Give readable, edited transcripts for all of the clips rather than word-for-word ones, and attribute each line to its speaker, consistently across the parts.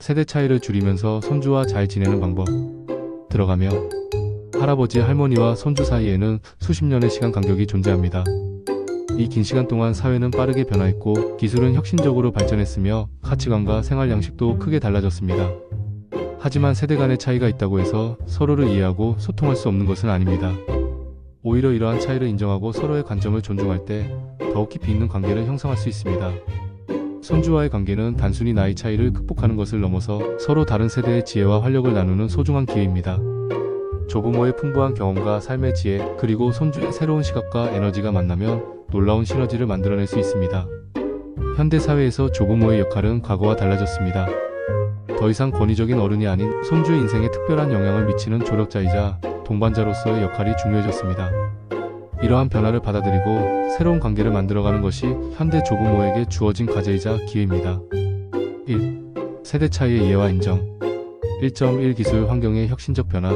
Speaker 1: 세대 차이를 줄이면서 손주와 잘 지내는 방법. 들어가며 할아버지 할머니와 손주 사이에는 수십 년의 시간 간격이 존재합니다. 이 긴 시간 동안 사회는 빠르게 변화했고 기술은 혁신적으로 발전했으며 가치관과 생활 양식도 크게 달라졌습니다. 하지만 세대 간의 차이가 있다고 해서 서로를 이해하고 소통할 수 없는 것은 아닙니다. 오히려 이러한 차이를 인정하고 서로의 관점을 존중할 때 더욱 깊이 있는 관계를 형성할 수 있습니다. 손주와의 관계는 단순히 나이 차이를 극복하는 것을 넘어서 서로 다른 세대의 지혜와 활력을 나누는 소중한 기회입니다. 조부모의 풍부한 경험과 삶의 지혜, 그리고 손주의 새로운 시각과 에너지가 만나면 놀라운 시너지를 만들어낼 수 있습니다. 현대 사회에서 조부모의 역할은 과거와 달라졌습니다. 더 이상 권위적인 어른이 아닌 손주의 인생에 특별한 영향을 미치는 조력자이자 동반자로서의 역할이 중요해졌습니다. 이러한 변화를 받아들이고 새로운 관계를 만들어가는 것이 현대 조부모에게 주어진 과제이자 기회입니다. 1. 세대 차이의 이해와 인정. 1.1 기술 환경의 혁신적 변화.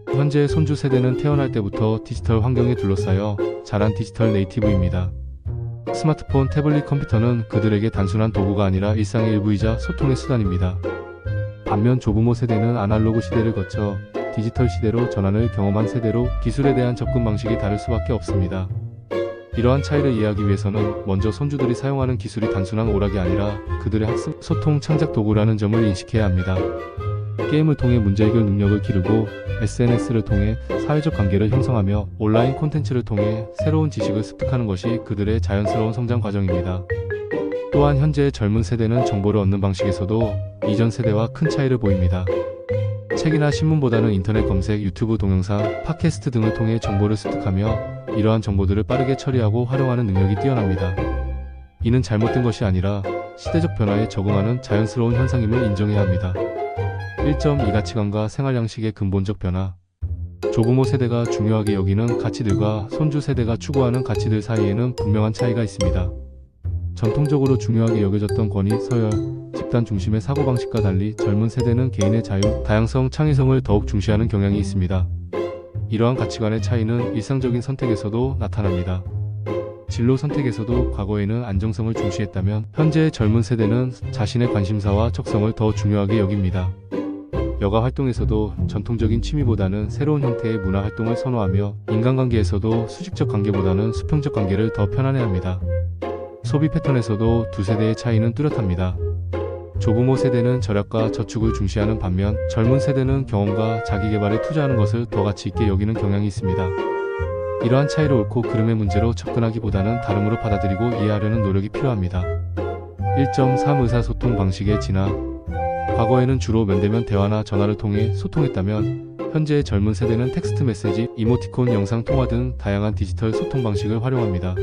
Speaker 1: 현재 손주 세대는 태어날 때부터 디지털 환경에 둘러싸여 자란 디지털 네이티브입니다. 스마트폰, 태블릿, 컴퓨터는 그들에게 단순한 도구가 아니라 일상의 일부이자 소통의 수단입니다. 반면 조부모 세대는 아날로그 시대를 거쳐 디지털 시대로 전환을 경험한 세대로 기술에 대한 접근 방식이 다를 수밖에 없습니다. 이러한 차이를 이해하기 위해서는 먼저 손주들이 사용하는 기술이 단순한 오락이 아니라 그들의 학습, 소통, 창작 도구라는 점을 인식해야 합니다. 게임을 통해 문제 해결 능력을 기르고 SNS를 통해 사회적 관계를 형성하며 온라인 콘텐츠를 통해 새로운 지식을 습득하는 것이 그들의 자연스러운 성장 과정입니다. 또한 현재의 젊은 세대는 정보를 얻는 방식에서도 이전 세대와 큰 차이를 보입니다. 책이나 신문보다는 인터넷 검색, 유튜브 동영상, 팟캐스트 등을 통해 정보를 습득하며 이러한 정보들을 빠르게 처리하고 활용하는 능력이 뛰어납니다. 이는 잘못된 것이 아니라 시대적 변화에 적응하는 자연스러운 현상임을 인정해야 합니다. 1.2 가치관과 생활 양식의 근본적 변화. 조부모 세대가 중요하게 여기는 가치들과 손주 세대가 추구하는 가치들 사이에는 분명한 차이가 있습니다. 전통적으로 중요하게 여겨졌던 권위, 서열, 집단 중심의 사고방식과 달리 젊은 세대는 개인의 자유, 다양성, 창의성을 더욱 중시하는 경향이 있습니다. 이러한 가치관의 차이는 일상적인 선택에서도 나타납니다. 진로 선택에서도 과거에는 안정성을 중시했다면 현재의 젊은 세대는 자신의 관심사와 적성을 더 중요하게 여깁니다. 여가 활동에서도 전통적인 취미보다는 새로운 형태의 문화 활동을 선호하며 인간관계에서도 수직적 관계보다는 수평적 관계를 더 편안해합니다. 소비 패턴에서도 두 세대의 차이는 뚜렷합니다. 조부모 세대는 절약과 저축을 중시하는 반면 젊은 세대는 경험과 자기개발에 투자하는 것을 더 가치 있게 여기는 경향이 있습니다. 이러한 차이를 옳고 그름의 문제로 접근하기보다는 다름으로 받아들이고 이해하려는 노력이 필요합니다. 1.3 의사소통 방식의 진화. 과거에는 주로 면대면 대화나 전화를 통해 소통했다면 현재의 젊은 세대는 텍스트 메시지, 이모티콘, 영상 통화 등 다양한 디지털 소통 방식을 활용합니다.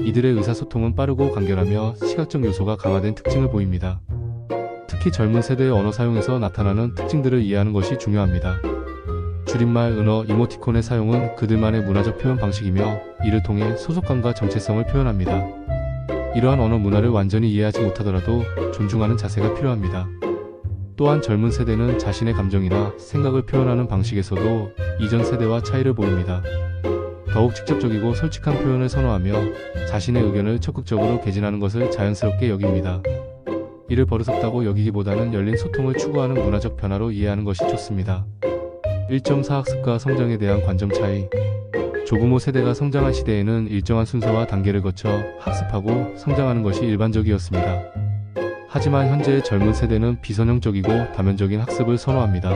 Speaker 1: 이들의 의사소통은 빠르고 간결하며 시각적 요소가 강화된 특징을 보입니다. 특히 젊은 세대의 언어 사용에서 나타나는 특징들을 이해하는 것이 중요합니다. 줄임말, 은어, 이모티콘의 사용은 그들만의 문화적 표현 방식이며 이를 통해 소속감과 정체성을 표현합니다. 이러한 언어 문화를 완전히 이해하지 못하더라도 존중하는 자세가 필요합니다. 또한 젊은 세대는 자신의 감정이나 생각을 표현하는 방식에서도 이전 세대와 차이를 보입니다. 더욱 직접적이고 솔직한 표현을 선호하며 자신의 의견을 적극적으로 개진하는 것을 자연스럽게 여깁니다. 이를 버릇없다고 여기기보다는 열린 소통을 추구하는 문화적 변화로 이해하는 것이 좋습니다. 1.4 학습과 성장에 대한 관점 차이. 조부모 세대가 성장한 시대에는 일정한 순서와 단계를 거쳐 학습하고 성장하는 것이 일반적이었습니다. 하지만 현재의 젊은 세대는 비선형적이고 다면적인 학습을 선호합니다.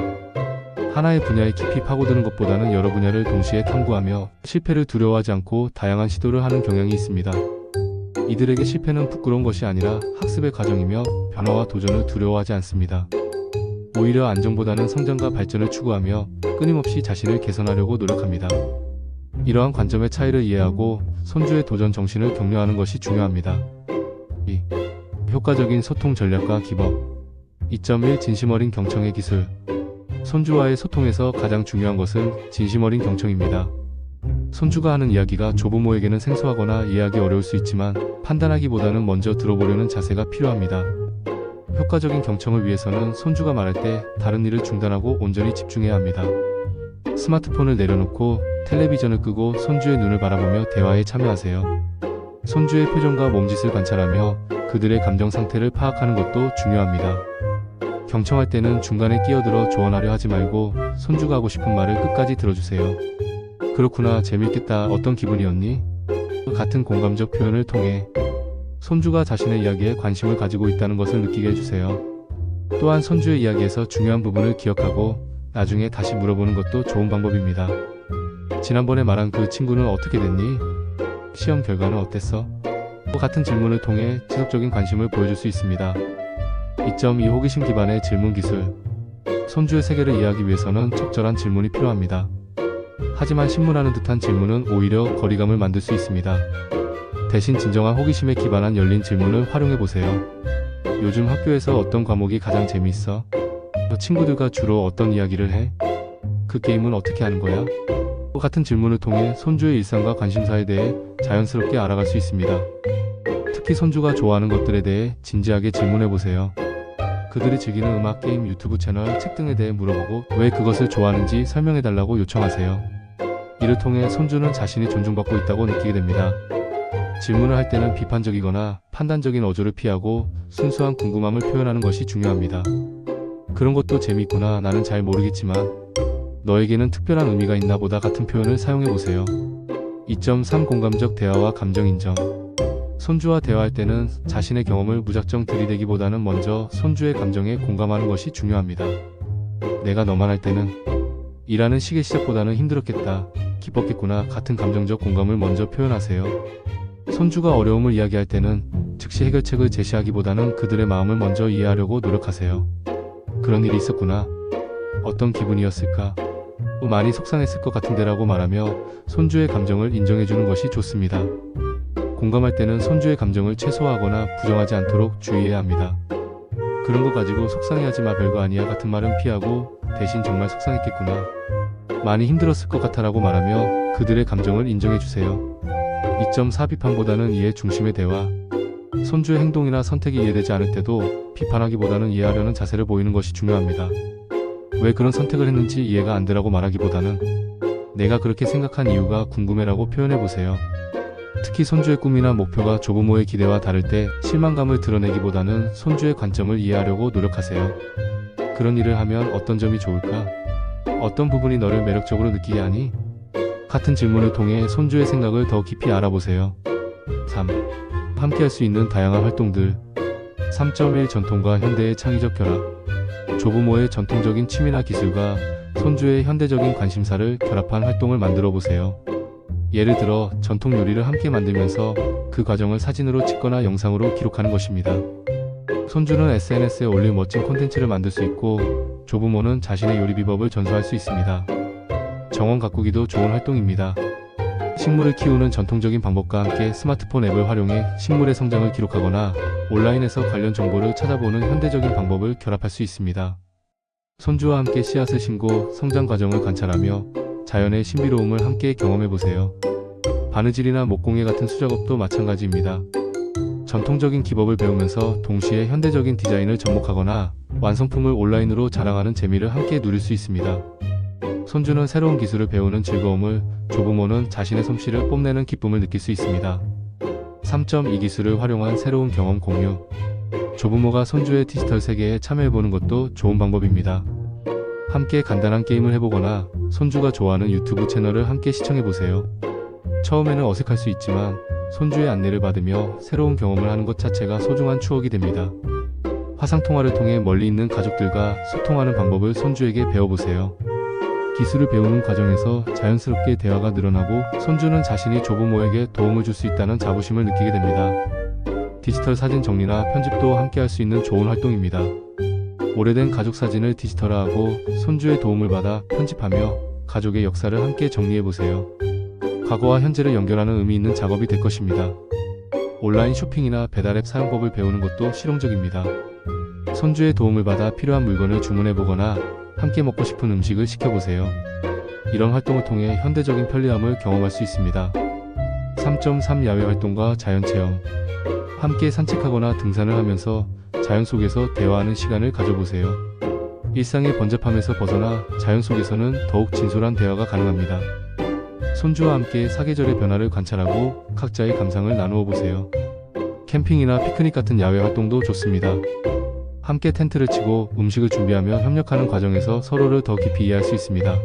Speaker 1: 하나의 분야에 깊이 파고드는 것보다는 여러 분야를 동시에 탐구하며 실패를 두려워하지 않고 다양한 시도를 하는 경향이 있습니다. 이들에게 실패는 부끄러운 것이 아니라 학습의 과정이며 변화와 도전을 두려워하지 않습니다. 오히려 안정보다는 성장과 발전을 추구하며 끊임없이 자신을 개선하려고 노력합니다. 이러한 관점의 차이를 이해하고 손주의 도전 정신을 격려하는 것이 중요합니다. 2. 효과적인 소통 전략과 기법. 2.1 진심 어린 경청의 기술. 손주와의 소통에서 가장 중요한 것은 진심 어린 경청입니다. 손주가 하는 이야기가 조부모에게는 생소하거나 이해하기 어려울 수 있지만 판단하기보다는 먼저 들어보려는 자세가 필요합니다. 효과적인 경청을 위해서는 손주가 말할 때 다른 일을 중단하고 온전히 집중해야 합니다. 스마트폰을 내려놓고 텔레비전을 끄고 손주의 눈을 바라보며 대화에 참여하세요. 손주의 표정과 몸짓을 관찰하며 그들의 감정 상태를 파악하는 것도 중요합니다. 경청할 때는 중간에 끼어들어 조언하려 하지 말고 손주가 하고 싶은 말을 끝까지 들어주세요. 그렇구나, 재밌겠다, 어떤 기분이었니? 같은 공감적 표현을 통해 손주가 자신의 이야기에 관심을 가지고 있다는 것을 느끼게 해주세요. 또한 손주의 이야기에서 중요한 부분을 기억하고 나중에 다시 물어보는 것도 좋은 방법입니다. 지난번에 말한 그 친구는 어떻게 됐니? 시험 결과는 어땠어? 같은 질문을 통해 지속적인 관심을 보여줄 수 있습니다. 2.2 호기심 기반의 질문 기술. 손주의 세계를 이해하기 위해서는 적절한 질문이 필요합니다. 하지만 신문하는 듯한 질문은 오히려 거리감을 만들 수 있습니다. 대신 진정한 호기심에 기반한 열린 질문을 활용해보세요. 요즘 학교에서 어떤 과목이 가장 재미있어? 친구들과 주로 어떤 이야기를 해? 그 게임은 어떻게 하는 거야? 같은 질문을 통해 손주의 일상과 관심사에 대해 자연스럽게 알아갈 수 있습니다. 특히 손주가 좋아하는 것들에 대해 진지하게 질문해보세요. 그들이 즐기는 음악, 게임, 유튜브 채널, 책 등에 대해 물어보고 왜 그것을 좋아하는지 설명해달라고 요청하세요. 이를 통해 손주는 자신이 존중받고 있다고 느끼게 됩니다. 질문을 할 때는 비판적이거나 판단적인 어조를 피하고 순수한 궁금함을 표현하는 것이 중요합니다. 그런 것도 재미있구나, 나는 잘 모르겠지만 너에게는 특별한 의미가 있나 보다 같은 표현을 사용해보세요. 2.3 공감적 대화와 감정 인정. 손주와 대화할 때는 자신의 경험을 무작정 들이대기보다는 먼저 손주의 감정에 공감하는 것이 중요합니다. 내가 너만 할 때는 일하는 시계 시작보다는 힘들었겠다, 기뻤겠구나 같은 감정적 공감을 먼저 표현하세요. 손주가 어려움을 이야기할 때는 즉시 해결책을 제시하기보다는 그들의 마음을 먼저 이해하려고 노력하세요. 그런 일이 있었구나. 어떤 기분이었을까? 많이 속상했을 것 같은데라고 말하며 손주의 감정을 인정해주는 것이 좋습니다. 공감할 때는 손주의 감정을 최소화하거나 부정하지 않도록 주의해야 합니다. 그런 거 가지고 속상해하지 마, 별거 아니야 같은 말은 피하고 대신 정말 속상했겠구나, 많이 힘들었을 것 같아 라고 말하며 그들의 감정을 인정해주세요. 2.4 비판보다는 이해 중심의 대화. 손주의 행동이나 선택이 이해되지 않을 때도 비판하기보다는 이해하려는 자세를 보이는 것이 중요합니다. 왜 그런 선택을 했는지 이해가 안 되라고 말하기보다는 내가 그렇게 생각한 이유가 궁금해라고 표현해보세요. 특히 손주의 꿈이나 목표가 조부모의 기대와 다를 때 실망감을 드러내기보다는 손주의 관점을 이해하려고 노력하세요. 그런 일을 하면 어떤 점이 좋을까? 어떤 부분이 너를 매력적으로 느끼게 하니? 같은 질문을 통해 손주의 생각을 더 깊이 알아보세요. 3. 함께 할 수 있는 다양한 활동들. 3.1 전통과 현대의 창의적 결합. 조부모의 전통적인 취미나 기술과 손주의 현대적인 관심사를 결합한 활동을 만들어 보세요. 예를 들어 전통 요리를 함께 만들면서 그 과정을 사진으로 찍거나 영상으로 기록하는 것입니다. 손주는 SNS에 올릴 멋진 콘텐츠를 만들 수 있고 조부모는 자신의 요리 비법을 전수할 수 있습니다. 정원 가꾸기도 좋은 활동입니다. 식물을 키우는 전통적인 방법과 함께 스마트폰 앱을 활용해 식물의 성장을 기록하거나 온라인에서 관련 정보를 찾아보는 현대적인 방법을 결합할 수 있습니다. 손주와 함께 씨앗을 심고 성장 과정을 관찰하며 자연의 신비로움을 함께 경험해보세요. 바느질이나 목공예 같은 수작업도 마찬가지입니다. 전통적인 기법을 배우면서 동시에 현대적인 디자인을 접목하거나 완성품을 온라인으로 자랑하는 재미를 함께 누릴 수 있습니다. 손주는 새로운 기술을 배우는 즐거움을, 조부모는 자신의 솜씨를 뽐내는 기쁨을 느낄 수 있습니다. 3.2 기술을 활용한 새로운 경험 공유. 조부모가 손주의 디지털 세계에 참여해보는 것도 좋은 방법입니다. 함께 간단한 게임을 해보거나 손주가 좋아하는 유튜브 채널을 함께 시청해보세요. 처음에는 어색할 수 있지만 손주의 안내를 받으며 새로운 경험을 하는 것 자체가 소중한 추억이 됩니다. 화상통화를 통해 멀리 있는 가족들과 소통하는 방법을 손주에게 배워보세요. 기술을 배우는 과정에서 자연스럽게 대화가 늘어나고 손주는 자신이 조부모에게 도움을 줄 수 있다는 자부심을 느끼게 됩니다. 디지털 사진 정리나 편집도 함께 할 수 있는 좋은 활동입니다. 오래된 가족 사진을 디지털화하고 손주의 도움을 받아 편집하며 가족의 역사를 함께 정리해보세요. 과거와 현재를 연결하는 의미 있는 작업이 될 것입니다. 온라인 쇼핑이나 배달앱 사용법을 배우는 것도 실용적입니다. 손주의 도움을 받아 필요한 물건을 주문해보거나 함께 먹고 싶은 음식을 시켜보세요. 이런 활동을 통해 현대적인 편리함을 경험할 수 있습니다. 3.3 야외 활동과 자연 체험. 함께 산책하거나 등산을 하면서 자연 속에서 대화하는 시간을 가져보세요. 일상의 번잡함에서 벗어나 자연 속에서는 더욱 진솔한 대화가 가능합니다. 손주와 함께 사계절의 변화를 관찰하고 각자의 감상을 나누어 보세요. 캠핑이나 피크닉 같은 야외 활동도 좋습니다. 함께 텐트를 치고 음식을 준비하며 협력하는 과정에서 서로를 더 깊이 이해할 수 있습니다.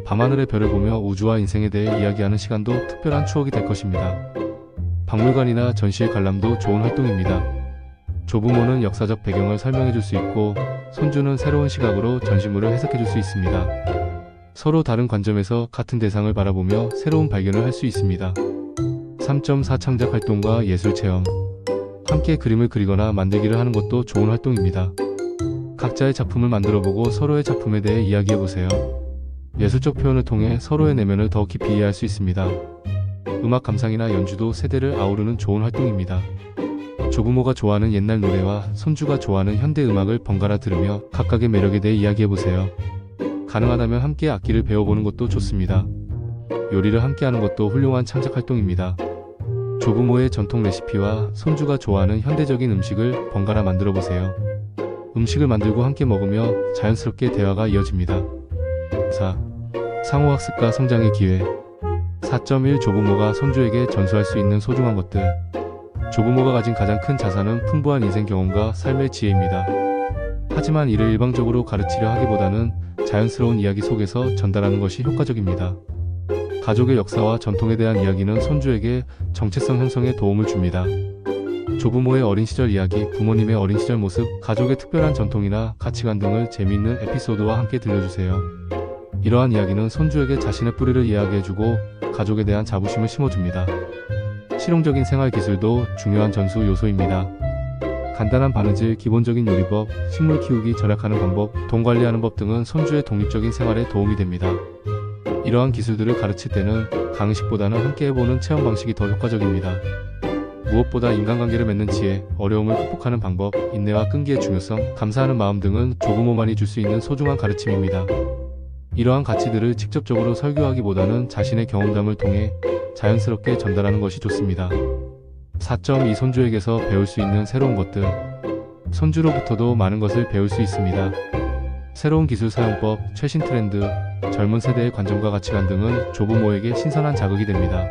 Speaker 1: 밤하늘의 별을 보며 우주와 인생에 대해 이야기하는 시간도 특별한 추억이 될 것입니다. 박물관이나 전시회 관람도 좋은 활동입니다. 조부모는 역사적 배경을 설명해 줄 수 있고 손주는 새로운 시각으로 전시물을 해석해 줄 수 있습니다. 서로 다른 관점에서 같은 대상을 바라보며 새로운 발견을 할 수 있습니다. 3.4 창작 활동과 예술 체험. 함께 그림을 그리거나 만들기를 하는 것도 좋은 활동입니다. 각자의 작품을 만들어보고 서로의 작품에 대해 이야기해보세요. 예술적 표현을 통해 서로의 내면을 더 깊이 이해할 수 있습니다. 음악 감상이나 연주도 세대를 아우르는 좋은 활동입니다. 조부모가 좋아하는 옛날 노래와 손주가 좋아하는 현대 음악을 번갈아 들으며 각각의 매력에 대해 이야기해보세요. 가능하다면 함께 악기를 배워보는 것도 좋습니다. 요리를 함께 하는 것도 훌륭한 창작 활동입니다. 조부모의 전통 레시피와 손주가 좋아하는 현대적인 음식을 번갈아 만들어 보세요. 음식을 만들고 함께 먹으며 자연스럽게 대화가 이어집니다. 4. 상호학습과 성장의 기회. 4.1 조부모가 손주에게 전수할 수 있는 소중한 것들. 조부모가 가진 가장 큰 자산은 풍부한 인생 경험과 삶의 지혜입니다. 하지만 이를 일방적으로 가르치려 하기보다는 자연스러운 이야기 속에서 전달하는 것이 효과적입니다. 가족의 역사와 전통에 대한 이야기는 손주에게 정체성 형성에 도움을 줍니다. 조부모의 어린 시절 이야기, 부모님의 어린 시절 모습, 가족의 특별한 전통이나 가치관 등을 재미있는 에피소드와 함께 들려주세요. 이러한 이야기는 손주에게 자신의 뿌리를 이야기해주고 가족에 대한 자부심을 심어줍니다. 실용적인 생활 기술도 중요한 전수 요소입니다. 간단한 바느질, 기본적인 요리법, 식물 키우기, 절약하는 방법, 돈 관리하는 법 등은 손주의 독립적인 생활에 도움이 됩니다. 이러한 기술들을 가르칠 때는 강의식보다는 함께 해보는 체험 방식이 더 효과적입니다. 무엇보다 인간관계를 맺는 지혜, 어려움을 극복하는 방법, 인내와 끈기의 중요성, 감사하는 마음 등은 조부모만이 줄 수 있는 소중한 가르침입니다. 이러한 가치들을 직접적으로 설교하기보다는 자신의 경험담을 통해 자연스럽게 전달하는 것이 좋습니다. 4.2 손주에게서 배울 수 있는 새로운 것들. 손주로부터도 많은 것을 배울 수 있습니다. 새로운 기술 사용법, 최신 트렌드, 젊은 세대의 관점과 가치관 등은 조부모에게 신선한 자극이 됩니다.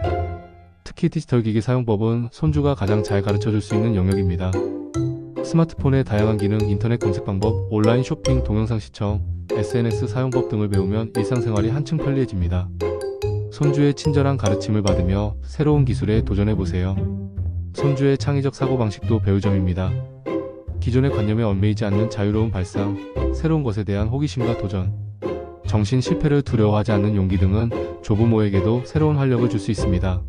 Speaker 1: 특히 디지털 기기 사용법은 손주가 가장 잘 가르쳐줄 수 있는 영역입니다. 스마트폰의 다양한 기능, 인터넷 검색 방법, 온라인 쇼핑, 동영상 시청, SNS 사용법 등을 배우면 일상생활이 한층 편리해집니다. 손주의 친절한 가르침을 받으며 새로운 기술에 도전해보세요. 손주의 창의적 사고방식도 배울 점입니다. 기존의 관념에 얽매이지 않는 자유로운 발상, 새로운 것에 대한 호기심과 도전, 정신 실패를 두려워하지 않는 용기 등은 조부모에게도 새로운 활력을 줄 수 있습니다.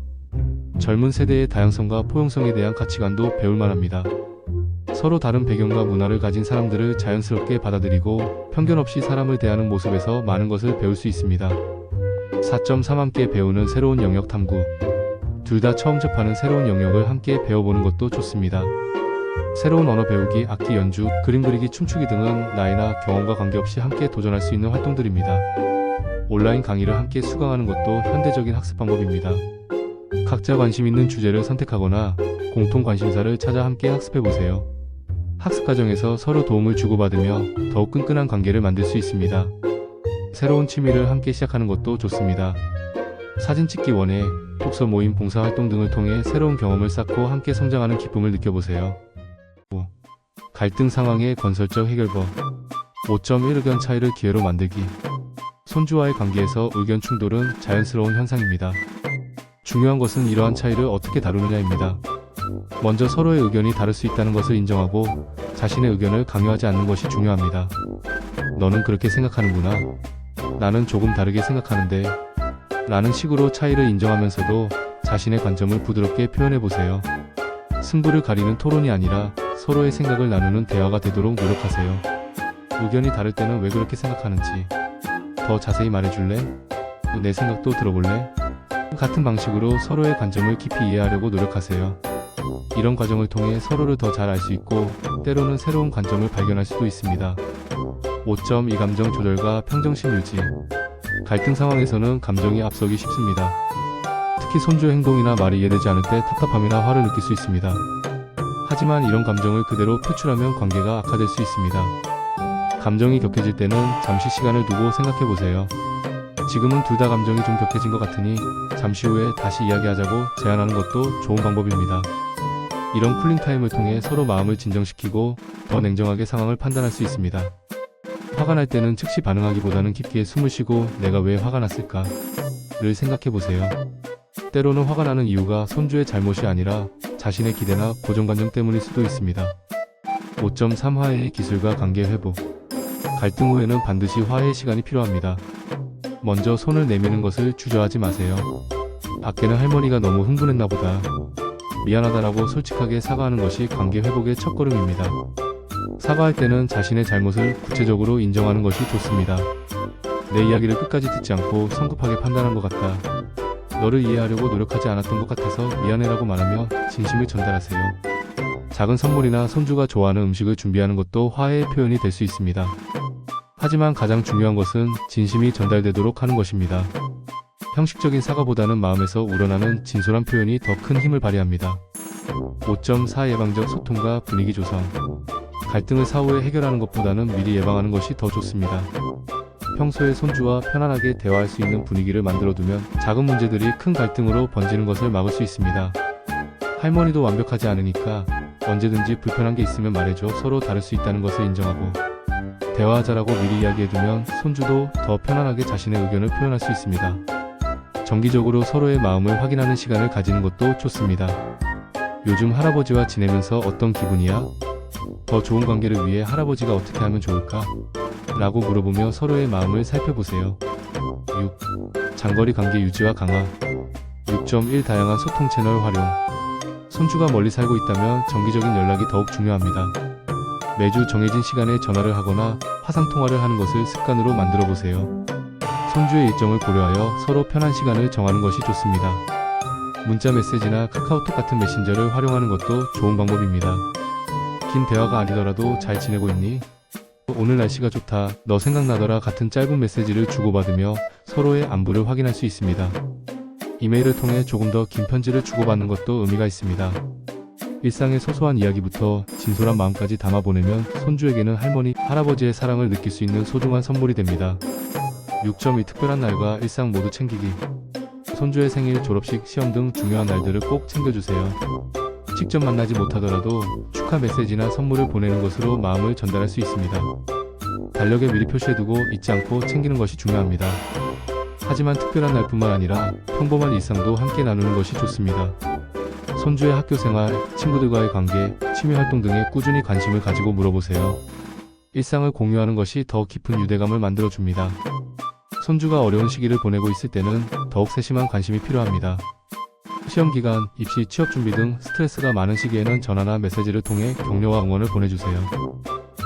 Speaker 1: 젊은 세대의 다양성과 포용성에 대한 가치관도 배울 만합니다. 서로 다른 배경과 문화를 가진 사람들을 자연스럽게 받아들이고 편견 없이 사람을 대하는 모습에서 많은 것을 배울 수 있습니다. 4.3 함께 배우는 새로운 영역 탐구. 둘 다 처음 접하는 새로운 영역을 함께 배워보는 것도 좋습니다. 새로운 언어 배우기, 악기 연주, 그림 그리기, 춤추기 등은 나이나 경험과 관계없이 함께 도전할 수 있는 활동들입니다. 온라인 강의를 함께 수강하는 것도 현대적인 학습 방법입니다. 각자 관심 있는 주제를 선택하거나 공통 관심사를 찾아 함께 학습해보세요. 학습 과정에서 서로 도움을 주고받으며 더욱 끈끈한 관계를 만들 수 있습니다. 새로운 취미를 함께 시작하는 것도 좋습니다. 사진 찍기 원예, 독서 모임, 봉사활동 등을 통해 새로운 경험을 쌓고 함께 성장하는 기쁨을 느껴보세요. 갈등 상황의 건설적 해결법. 5.1 의견 차이를 기회로 만들기. 손주와의 관계에서 의견 충돌은 자연스러운 현상입니다. 중요한 것은 이러한 차이를 어떻게 다루느냐입니다. 먼저 서로의 의견이 다를 수 있다는 것을 인정하고 자신의 의견을 강요하지 않는 것이 중요합니다. 너는 그렇게 생각하는구나. 나는 조금 다르게 생각하는데 라는 식으로 차이를 인정하면서도 자신의 관점을 부드럽게 표현해보세요. 승부를 가리는 토론이 아니라 서로의 생각을 나누는 대화가 되도록 노력하세요. 의견이 다를 때는 왜 그렇게 생각하는지 더 자세히 말해줄래? 내 생각도 들어볼래? 같은 방식으로 서로의 관점을 깊이 이해하려고 노력하세요. 이런 과정을 통해 서로를 더 잘 알 수 있고 때로는 새로운 관점을 발견할 수도 있습니다. 5.2 감정 조절과 평정심 유지. 갈등 상황에서는 감정이 앞서기 쉽습니다. 특히 손주의 행동이나 말이 이해되지 않을 때 답답함이나 화를 느낄 수 있습니다. 하지만 이런 감정을 그대로 표출하면 관계가 악화될 수 있습니다. 감정이 격해질 때는 잠시 시간을 두고 생각해보세요. 지금은 둘 다 감정이 좀 격해진 것 같으니 잠시 후에 다시 이야기하자고 제안하는 것도 좋은 방법입니다. 이런 쿨링타임을 통해 서로 마음을 진정시키고 더 냉정하게 상황을 판단할 수 있습니다. 화가 날 때는 즉시 반응하기보다는 깊게 숨을 쉬고 내가 왜 화가 났을까를 생각해 보세요. 때로는 화가 나는 이유가 손주의 잘못이 아니라 자신의 기대나 고정관념 때문일 수도 있습니다. 5.3 화해의 기술과 관계 회복. 갈등 후에는 반드시 화해의 시간이 필요합니다. 먼저 손을 내미는 것을 주저하지 마세요. 밖에는 할머니가 너무 흥분했나 보다. 미안하다라고 솔직하게 사과하는 것이 관계 회복의 첫걸음입니다. 사과할 때는 자신의 잘못을 구체적으로 인정하는 것이 좋습니다. 내 이야기를 끝까지 듣지 않고 성급하게 판단한 것 같다. 너를 이해하려고 노력하지 않았던 것 같아서 미안해라고 말하며 진심을 전달하세요. 작은 선물이나 손주가 좋아하는 음식을 준비하는 것도 화해의 표현이 될 수 있습니다. 하지만 가장 중요한 것은 진심이 전달되도록 하는 것입니다. 형식적인 사과보다는 마음에서 우러나는 진솔한 표현이 더 큰 힘을 발휘합니다. 5.4 예방적 소통과 분위기 조성. 갈등을 사후에 해결하는 것보다는 미리 예방하는 것이 더 좋습니다. 평소에 손주와 편안하게 대화할 수 있는 분위기를 만들어두면 작은 문제들이 큰 갈등으로 번지는 것을 막을 수 있습니다. 할머니도 완벽하지 않으니까 언제든지 불편한 게 있으면 말해줘. 서로 다를 수 있다는 것을 인정하고 대화하자라고 미리 이야기해두면 손주도 더 편안하게 자신의 의견을 표현할 수 있습니다. 정기적으로 서로의 마음을 확인하는 시간을 가지는 것도 좋습니다. 요즘 할아버지와 지내면서 어떤 기분이야? 더 좋은 관계를 위해 할아버지가 어떻게 하면 좋을까? 라고 물어보며 서로의 마음을 살펴보세요. 6. 장거리 관계 유지와 강화. 6.1 다양한 소통 채널 활용. 손주가 멀리 살고 있다면 정기적인 연락이 더욱 중요합니다. 매주 정해진 시간에 전화를 하거나 화상통화를 하는 것을 습관으로 만들어 보세요. 손주의 일정을 고려하여 서로 편한 시간을 정하는 것이 좋습니다. 문자 메시지나 카카오톡 같은 메신저를 활용하는 것도 좋은 방법입니다. 긴 대화가 아니더라도 잘 지내고 있니? 오늘 날씨가 좋다. 너 생각나더라 같은 짧은 메시지를 주고받으며 서로의 안부를 확인할 수 있습니다. 이메일을 통해 조금 더 긴 편지를 주고받는 것도 의미가 있습니다. 일상의 소소한 이야기부터 진솔한 마음까지 담아 보내면 손주에게는 할머니, 할아버지의 사랑을 느낄 수 있는 소중한 선물이 됩니다. 6.2 특별한 날과 일상 모두 챙기기. 손주의 생일, 졸업식, 시험 등 중요한 날들을 꼭 챙겨주세요. 직접 만나지 못하더라도 축하 메시지나 선물을 보내는 것으로 마음을 전달할 수 있습니다. 달력에 미리 표시해두고 잊지 않고 챙기는 것이 중요합니다. 하지만 특별한 날뿐만 아니라 평범한 일상도 함께 나누는 것이 좋습니다. 손주의 학교 생활, 친구들과의 관계, 취미 활동 등에 꾸준히 관심을 가지고 물어보세요. 일상을 공유하는 것이 더 깊은 유대감을 만들어줍니다. 손주가 어려운 시기를 보내고 있을 때는 더욱 세심한 관심이 필요합니다. 시험 기간, 입시, 취업 준비 등 스트레스가 많은 시기에는 전화나 메시지를 통해 격려와 응원을 보내주세요.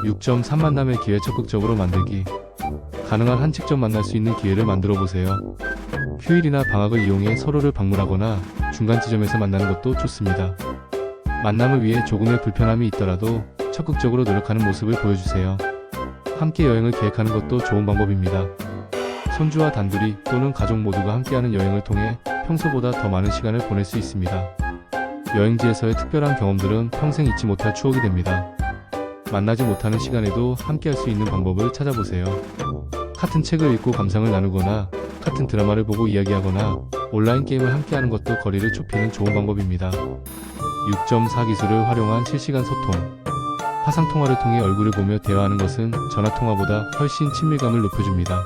Speaker 1: 6.3 만남의 기회 적극적으로 만들기. 가능한 한 직접 만날 수 있는 기회를 만들어 보세요. 휴일이나 방학을 이용해 서로를 방문하거나 중간 지점에서 만나는 것도 좋습니다. 만남을 위해 조금의 불편함이 있더라도 적극적으로 노력하는 모습을 보여주세요. 함께 여행을 계획하는 것도 좋은 방법입니다. 손주와 단둘이 또는 가족 모두가 함께하는 여행을 통해 평소보다 더 많은 시간을 보낼 수 있습니다. 여행지에서의 특별한 경험들은 평생 잊지 못할 추억이 됩니다. 만나지 못하는 시간에도 함께할 수 있는 방법을 찾아보세요. 같은 책을 읽고 감상을 나누거나 같은 드라마를 보고 이야기하거나 온라인 게임을 함께하는 것도 거리를 좁히는 좋은 방법입니다. 6.4 기술을 활용한 실시간 소통. 화상통화를 통해 얼굴을 보며 대화하는 것은 전화통화보다 훨씬 친밀감을 높여줍니다.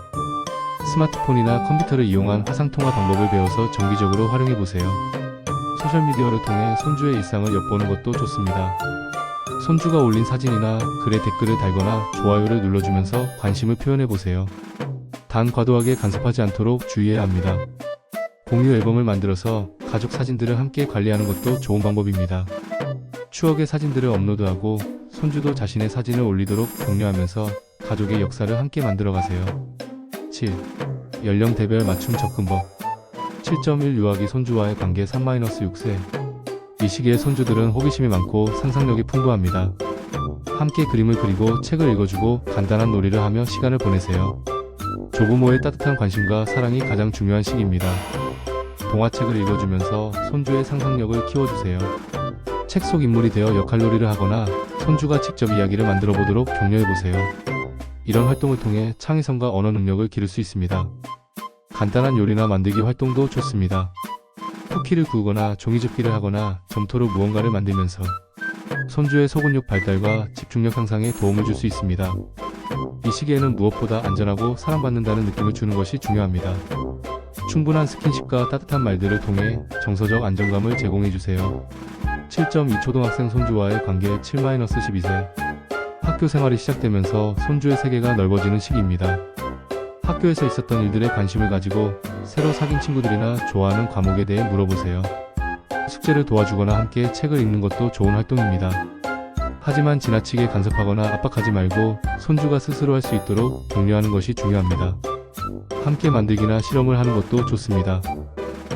Speaker 1: 스마트폰이나 컴퓨터를 이용한 화상통화 방법을 배워서 정기적으로 활용해보세요. 소셜미디어를 통해 손주의 일상을 엿보는 것도 좋습니다. 손주가 올린 사진이나 글에 댓글을 달거나 좋아요를 눌러주면서 관심을 표현해보세요. 단 과도하게 간섭하지 않도록 주의해야 합니다. 공유 앨범을 만들어서 가족 사진들을 함께 관리하는 것도 좋은 방법입니다. 추억의 사진들을 업로드하고 손주도 자신의 사진을 올리도록 격려하면서 가족의 역사를 함께 만들어가세요. 7. 연령대별 맞춤 접근법. 7.1 유아기 손주와의 관계 3-6세. 이 시기에 손주들은 호기심이 많고 상상력이 풍부합니다. 함께 그림을 그리고 책을 읽어주고 간단한 놀이를 하며 시간을 보내세요. 조부모의 따뜻한 관심과 사랑이 가장 중요한 시기입니다. 동화책을 읽어주면서 손주의 상상력을 키워주세요. 책 속 인물이 되어 역할놀이를 하거나 손주가 직접 이야기를 만들어 보도록 격려해보세요. 이런 활동을 통해 창의성과 언어 능력을 기를 수 있습니다. 간단한 요리나 만들기 활동도 좋습니다. 쿠키를 구우거나 종이접기를 하거나 점토로 무언가를 만들면서 손주의 소근육 발달과 집중력 향상에 도움을 줄 수 있습니다. 이 시기에는 무엇보다 안전하고 사랑받는다는 느낌을 주는 것이 중요합니다. 충분한 스킨십과 따뜻한 말들을 통해 정서적 안정감을 제공해주세요. 7.2 초등학생 손주와의 관계 7-12세 학교 생활이 시작되면서 손주의 세계가 넓어지는 시기입니다. 학교에서 있었던 일들에 관심을 가지고 새로 사귄 친구들이나 좋아하는 과목에 대해 물어보세요. 숙제를 도와주거나 함께 책을 읽는 것도 좋은 활동입니다. 하지만 지나치게 간섭하거나 압박하지 말고 손주가 스스로 할 수 있도록 격려하는 것이 중요합니다. 함께 만들기나 실험을 하는 것도 좋습니다.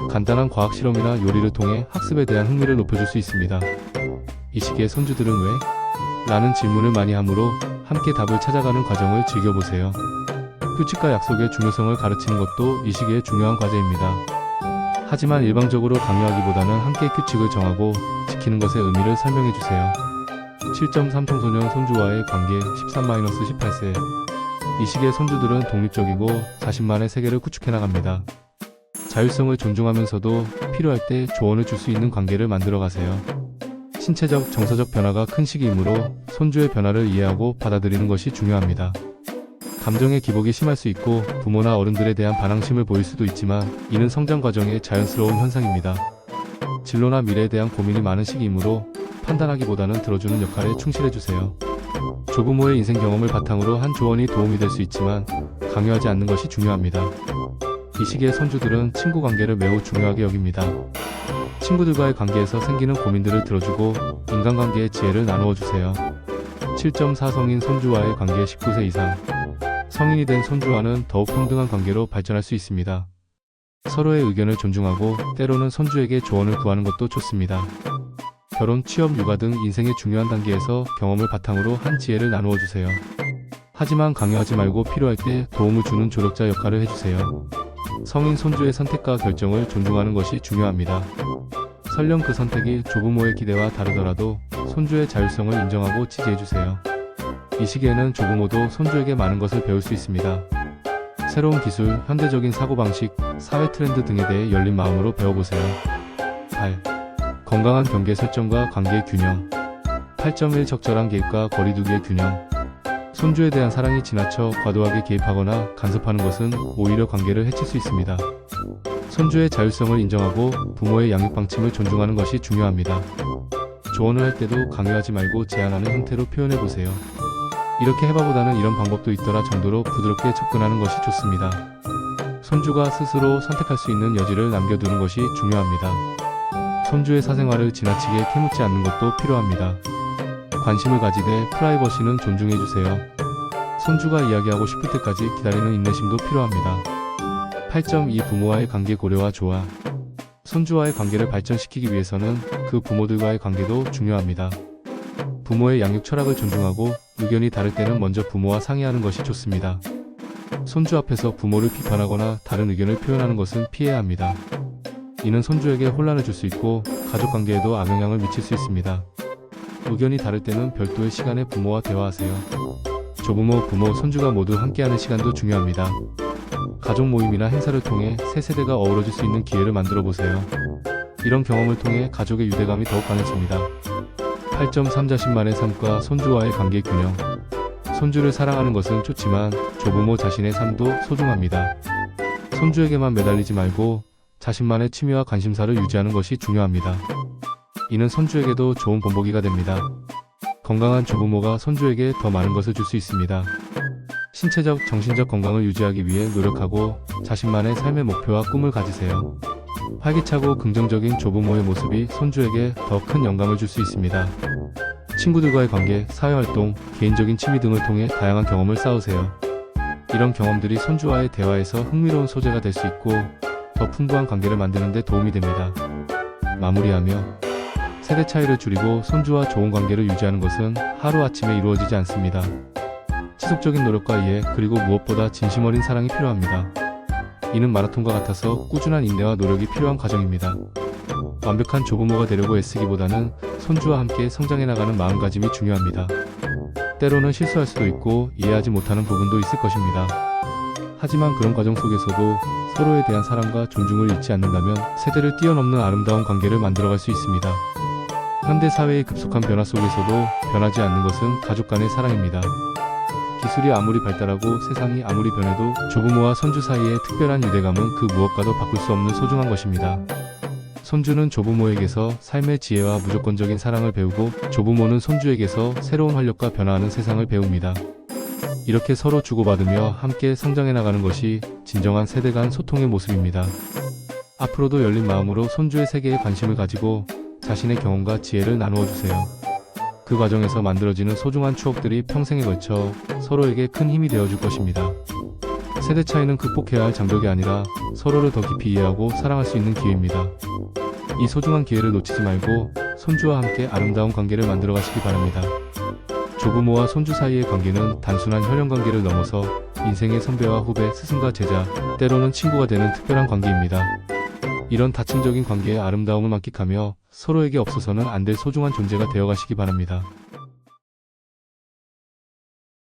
Speaker 1: 간단한 과학 실험이나 요리를 통해 학습에 대한 흥미를 높여줄 수 있습니다. 이 시기에 손주들은 왜? 라는 질문을 많이 하므로 함께 답을 찾아가는 과정을 즐겨보세요. 규칙과 약속의 중요성을 가르치는 것도 이 시기에 중요한 과제입니다. 하지만 일방적으로 강요하기보다는 함께 규칙을 정하고 지키는 것의 의미를 설명해주세요. 7.3 청소년 손주와의 관계 13-18세 이 시기의 손주들은 독립적이고 자신만의 세계를 구축해 나갑니다. 자율성을 존중하면서도 필요할 때 조언을 줄 수 있는 관계를 만들어 가세요. 신체적, 정서적 변화가 큰 시기이므로 손주의 변화를 이해하고 받아들이는 것이 중요합니다. 감정의 기복이 심할 수 있고 부모나 어른들에 대한 반항심을 보일 수도 있지만 이는 성장 과정의 자연스러운 현상입니다. 진로나 미래에 대한 고민이 많은 시기이므로 판단하기보다는 들어주는 역할에 충실해주세요. 조부모의 인생 경험을 바탕으로 한 조언이 도움이 될 수 있지만 강요하지 않는 것이 중요합니다. 이 시기의 손주들은 친구 관계를 매우 중요하게 여깁니다. 친구들과의 관계에서 생기는 고민들을 들어주고 인간관계의 지혜를 나누어 주세요. 7.4 성인 손주와의 관계 19세 이상 성인이 된 손주와는 더욱 평등한 관계로 발전할 수 있습니다. 서로의 의견을 존중하고 때로는 손주에게 조언을 구하는 것도 좋습니다. 결혼, 취업, 육아 등 인생의 중요한 단계에서 경험을 바탕으로 한 지혜를 나누어 주세요. 하지만 강요하지 말고 필요할 때 도움을 주는 조력자 역할을 해주세요. 성인 손주의 선택과 결정을 존중하는 것이 중요합니다. 설령 그 선택이 조부모의 기대와 다르더라도 손주의 자율성을 인정하고 지지해주세요. 이 시기에는 조부모도 손주에게 많은 것을 배울 수 있습니다. 새로운 기술, 현대적인 사고방식, 사회 트렌드 등에 대해 열린 마음으로 배워보세요. 8. 건강한 경계 설정과 관계 균형 8.1 적절한 개입과 거리두기의 균형 손주에 대한 사랑이 지나쳐 과도하게 개입하거나 간섭하는 것은 오히려 관계를 해칠 수 있습니다. 손주의 자율성을 인정하고 부모의 양육 방침을 존중하는 것이 중요합니다. 조언을 할 때도 강요하지 말고 제안하는 형태로 표현해보세요. 이렇게 해봐보다는 이런 방법도 있더라 정도로 부드럽게 접근하는 것이 좋습니다. 손주가 스스로 선택할 수 있는 여지를 남겨두는 것이 중요합니다. 손주의 사생활을 지나치게 캐묻지 않는 것도 필요합니다. 관심을 가지되 프라이버시는 존중해주세요. 손주가 이야기하고 싶을 때까지 기다리는 인내심도 필요합니다. 8.2 부모와의 관계 고려와 조화 손주와의 관계를 발전시키기 위해서는 그 부모들과의 관계도 중요합니다. 부모의 양육 철학을 존중하고 의견이 다를 때는 먼저 부모와 상의하는 것이 좋습니다. 손주 앞에서 부모를 비판하거나 다른 의견을 표현하는 것은 피해야 합니다. 이는 손주에게 혼란을 줄 수 있고 가족 관계에도 악영향을 미칠 수 있습니다. 의견이 다를 때는 별도의 시간에 부모와 대화하세요. 조부모, 부모, 손주가 모두 함께하는 시간도 중요합니다. 가족 모임이나 행사를 통해 세 세대가 어우러질 수 있는 기회를 만들어 보세요. 이런 경험을 통해 가족의 유대감이 더욱 강해집니다. 8.3 자신만의 삶과 손주와의 관계 균형 손주를 사랑하는 것은 좋지만 조부모 자신의 삶도 소중합니다. 손주에게만 매달리지 말고 자신만의 취미와 관심사를 유지하는 것이 중요합니다. 이는 손주에게도 좋은 본보기가 됩니다. 건강한 조부모가 손주에게 더 많은 것을 줄 수 있습니다. 신체적, 정신적 건강을 유지하기 위해 노력하고 자신만의 삶의 목표와 꿈을 가지세요. 활기차고 긍정적인 조부모의 모습이 손주에게 더 큰 영감을 줄 수 있습니다. 친구들과의 관계, 사회활동, 개인적인 취미 등을 통해 다양한 경험을 쌓으세요. 이런 경험들이 손주와의 대화에서 흥미로운 소재가 될 수 있고 더 풍부한 관계를 만드는 데 도움이 됩니다. 마무리하며 세대 차이를 줄이고 손주와 좋은 관계를 유지하는 것은 하루아침에 이루어지지 않습니다. 지속적인 노력과 이해 그리고 무엇보다 진심 어린 사랑이 필요합니다. 이는 마라톤과 같아서 꾸준한 인내와 노력이 필요한 과정입니다. 완벽한 조부모가 되려고 애쓰기보다는 손주와 함께 성장해 나가는 마음가짐이 중요합니다. 때로는 실수할 수도 있고 이해하지 못하는 부분도 있을 것입니다. 하지만 그런 과정 속에서도 서로에 대한 사랑과 존중을 잊지 않는다면 세대를 뛰어넘는 아름다운 관계를 만들어갈 수 있습니다. 현대 사회의 급속한 변화 속에서도 변하지 않는 것은 가족 간의 사랑입니다. 기술이 아무리 발달하고 세상이 아무리 변해도 조부모와 손주 사이의 특별한 유대감은 그 무엇과도 바꿀 수 없는 소중한 것입니다. 손주는 조부모에게서 삶의 지혜와 무조건적인 사랑을 배우고 조부모는 손주에게서 새로운 활력과 변화하는 세상을 배웁니다. 이렇게 서로 주고받으며 함께 성장해 나가는 것이 진정한 세대 간 소통의 모습입니다. 앞으로도 열린 마음으로 손주의 세계에 관심을 가지고 자신의 경험과 지혜를 나누어 주세요. 그 과정에서 만들어지는 소중한 추억들이 평생에 걸쳐 서로에게 큰 힘이 되어줄 것입니다. 세대 차이는 극복해야 할 장벽이 아니라 서로를 더 깊이 이해하고 사랑할 수 있는 기회입니다. 이 소중한 기회를 놓치지 말고 손주와 함께 아름다운 관계를 만들어 가시기 바랍니다. 조부모와 손주 사이의 관계는 단순한 혈연 관계를 넘어서 인생의 선배와 후배, 스승과 제자, 때로는 친구가 되는 특별한 관계입니다. 이런 다층적인 관계의 아름다움을 만끽하며 서로에게 없어서는 안 될 소중한 존재가 되어 가시기 바랍니다.